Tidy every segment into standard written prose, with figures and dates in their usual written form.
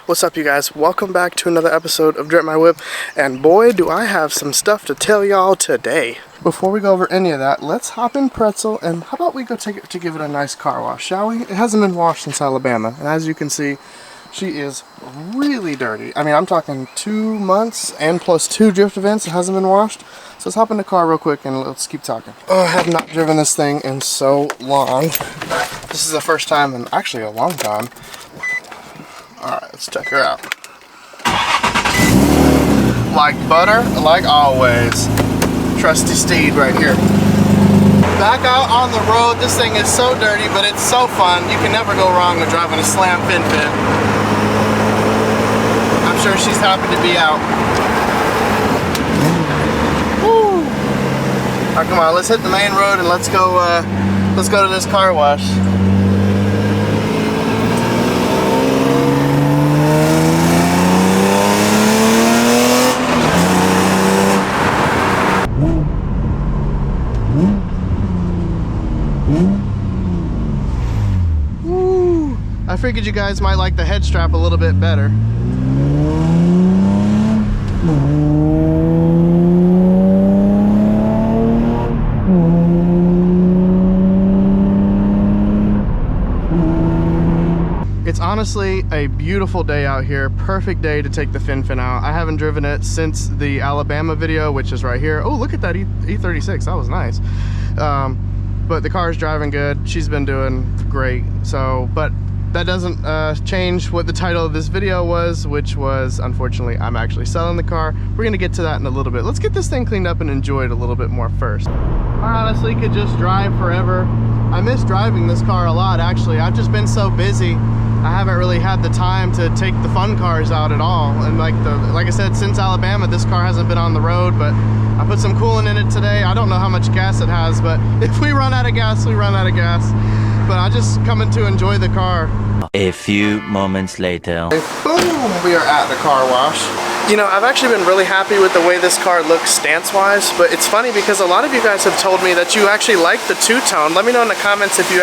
What's up, you guys? Welcome back to another episode of DripMyWhip, and boy do I have some stuff to tell y'all today. Before we go over any of that, let's hop in Pretzel and how about we go take it to give it a nice car wash, shall we? It hasn't been washed since Alabama, and as you can see, she is really dirty. I mean, I'm talking 2 months and plus 2 drift events. It hasn't been washed. So let's hop in the car real quick and let's keep talking. Oh, I have not driven this thing in so long. This is the first time in actually a long time. Alright, let's check her out. Like butter, like always. Trusty steed right here. Back out on the road, this thing is so dirty, but it's so fun. You can never go wrong with driving a slam fin. I'm sure she's happy to be out. Woo! Alright, come on, let's hit the main road and let's go to this car wash. Woo! I figured you guys might like the head strap a little bit better. It's honestly a beautiful day out here. Perfect day to take the fin out. I haven't driven it since the Alabama video, which is right here. Oh, look at that E36. That was nice. But the car is driving good. She's been doing great. So, but that doesn't change what the title of this video was, which was, unfortunately, I'm actually selling the car. We're gonna get to that in a little bit. Let's get this thing cleaned up and enjoy it a little bit more first. I honestly could just drive forever. I miss driving this car a lot, actually. I've just been so busy. I haven't really had the time to take the fun cars out at all. And like I said, since Alabama, this car hasn't been on the road, but I put some coolant in it today. I don't know how much gas it has, but if we run out of gas, we run out of gas. But I just coming to enjoy the car. A few moments later. Boom! We are at the car wash. You know, I've actually been really happy with the way this car looks stance-wise, but it's funny because a lot of you guys have told me that you actually like the two-tone. Let me know in the comments if you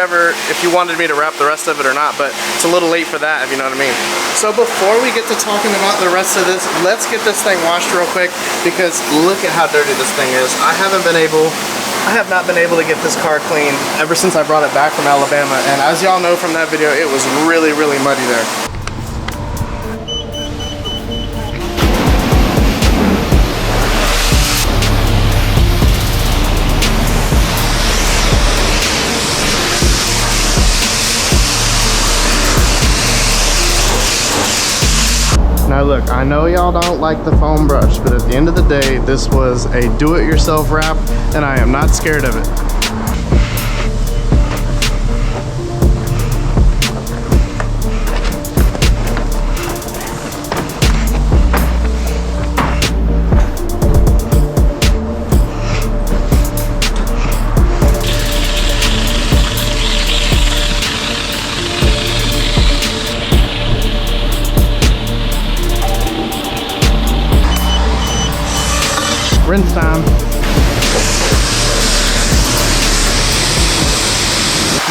wanted me to wrap the rest of it or not, but it's a little late for that, if you know what I mean. So before we get to talking about the rest of this, let's get this thing washed real quick because look at how dirty this thing is. I have not been able to get this car clean ever since I brought it back from Alabama, and as y'all know from that video, it was really, really muddy there. Now look, I know y'all don't like the foam brush, but at the end of the day, this was a do-it-yourself wrap, and I am not scared of it. Rinse time.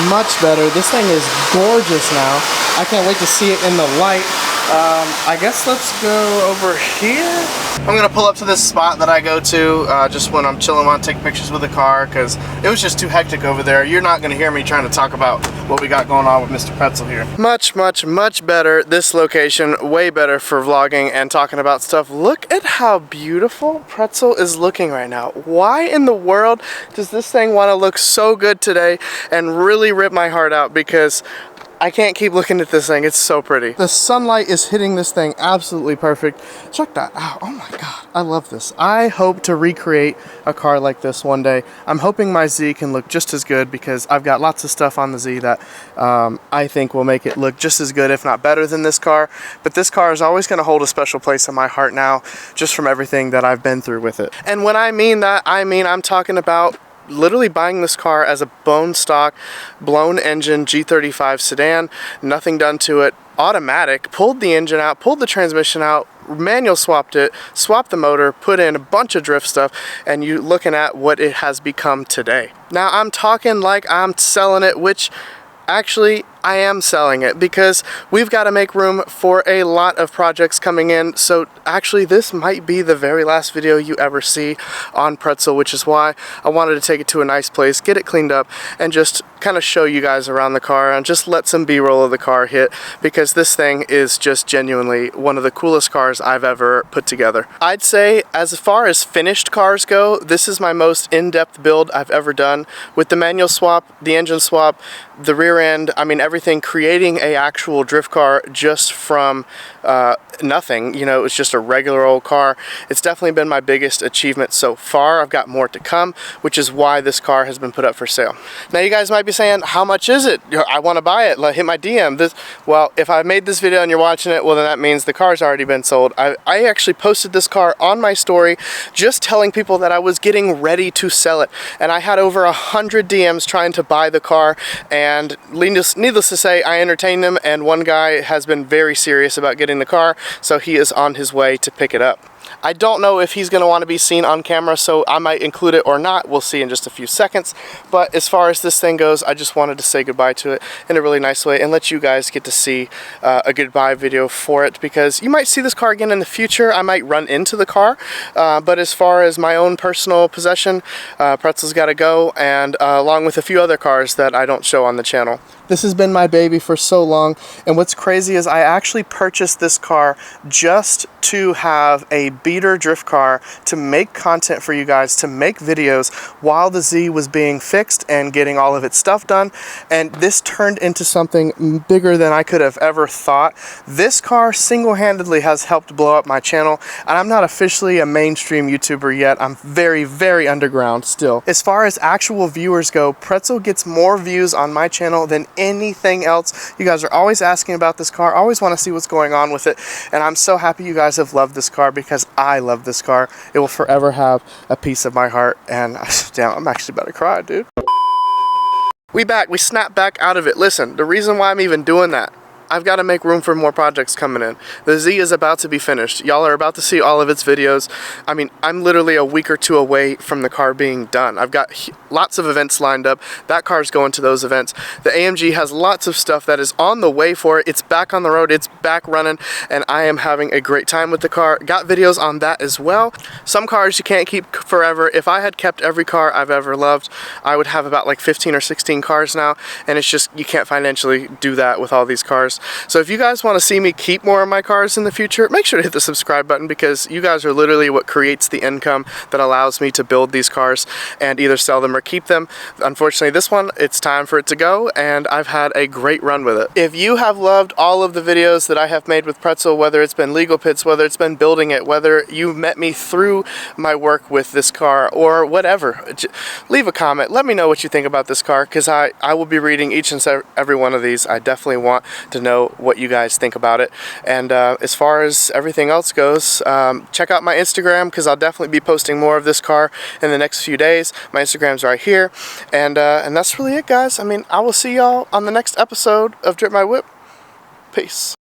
Much better. This thing is gorgeous now. I can't wait to see it in the light. I guess let's go over here. I'm gonna pull up to this spot that I go to just when I'm chilling, want to take pictures with the car because it was just too hectic over there. You're not gonna hear me trying to talk about what we got going on with Mr. Pretzel here. Much, much, much better. This location, way better for vlogging and talking about stuff. Look at how beautiful Pretzel is looking right now. Why in the world does this thing want to look so good today and really rip my heart out? Because I can't keep looking at this thing. It's so pretty. The sunlight is hitting this thing absolutely perfect. Check that out. Oh my God, I love this. I hope to recreate a car like this one day. I'm hoping my Z can look just as good because I've got lots of stuff on the Z that I think will make it look just as good, if not better than this car. But this car is always gonna hold a special place in my heart now, just from everything that I've been through with it. And when I mean that, I'm talking about literally buying this car as a bone stock, blown engine G35 sedan, nothing done to it, automatic, pulled the engine out, pulled the transmission out, manual swapped it, swapped the motor, put in a bunch of drift stuff, and you're looking at what it has become today. Now I'm talking like I'm selling it, which actually I am selling it because we've got to make room for a lot of projects coming in. So actually this might be the very last video you ever see on Pretzel, which is why I wanted to take it to a nice place, get it cleaned up, and just kind of show you guys around the car and just let some B-roll of the car hit, because this thing is just genuinely one of the coolest cars I've ever put together. I'd say as far as finished cars go, this is my most in-depth build I've ever done, with the manual swap, the engine swap, the rear end, I mean everything, creating a actual drift car just from nothing. You know, it was just a regular old car. It's definitely been my biggest achievement so far. I've got more to come, which is why this car has been put up for sale. Now you guys might be saying, how much is it? I want to buy it. Hit my DM. Well, if I made this video and you're watching it, well then that means the car's already been sold. I actually posted this car on my story just telling people that I was getting ready to sell it, and I had over 100 DMs trying to buy the car, and needless to say, I entertained them, and one guy has been very serious about getting the car, so he is on his way to pick it up. I don't know if he's going to want to be seen on camera, so I might include it or not. We'll see in just a few seconds. But as far as this thing goes, I just wanted to say goodbye to it in a really nice way and let you guys get to see a goodbye video for it, because you might see this car again in the future. I might run into the car, but as far as my own personal possession, Pretzel's got to go, and along with a few other cars that I don't show on the channel. This has been my baby for so long, and what's crazy is I actually purchased this car just to have a beater drift car to make content for you guys, to make videos while the Z was being fixed and getting all of its stuff done, and this turned into something bigger than I could have ever thought. This car single-handedly has helped blow up my channel, and I'm not officially a mainstream YouTuber yet. I'm very, very underground still. As far as actual viewers go, Pretzel gets more views on my channel than anything else. You guys are always asking about this car, always want to see what's going on with it, and I'm so happy you guys have loved this car, because I love this car. It will forever have a piece of my heart, and damn, I'm actually about to cry, dude. We snapped back out of it. Listen, the reason why I'm even doing that, I've got to make room for more projects coming in. The Z is about to be finished. Y'all are about to see all of its videos. I mean, I'm literally a week or two away from the car being done. I've got lots of events lined up. That car's going to those events. The AMG has lots of stuff that is on the way for it. It's back on the road. It's back running, and I am having a great time with the car. Got videos on that as well. Some cars you can't keep forever. If I had kept every car I've ever loved, I would have about like 15 or 16 cars now, and it's just, you can't financially do that with all these cars. So if you guys want to see me keep more of my cars in the future, make sure to hit the subscribe button, because you guys are literally what creates the income that allows me to build these cars and either sell them or keep them. Unfortunately, this one, it's time for it to go, and I've had a great run with it. If you have loved all of the videos that I have made with Pretzel, whether it's been legal pits, whether it's been building it, whether you met me through my work with this car, or whatever, leave a comment. Let me know what you think about this car, because I will be reading each and every one of these. I definitely want to know what you guys think about it. And as far as everything else goes, check out my Instagram, because I'll definitely be posting more of this car in the next few days. My Instagram's right here, and that's really it, guys. I mean, I will see y'all on the next episode of Drip My Whip. Peace.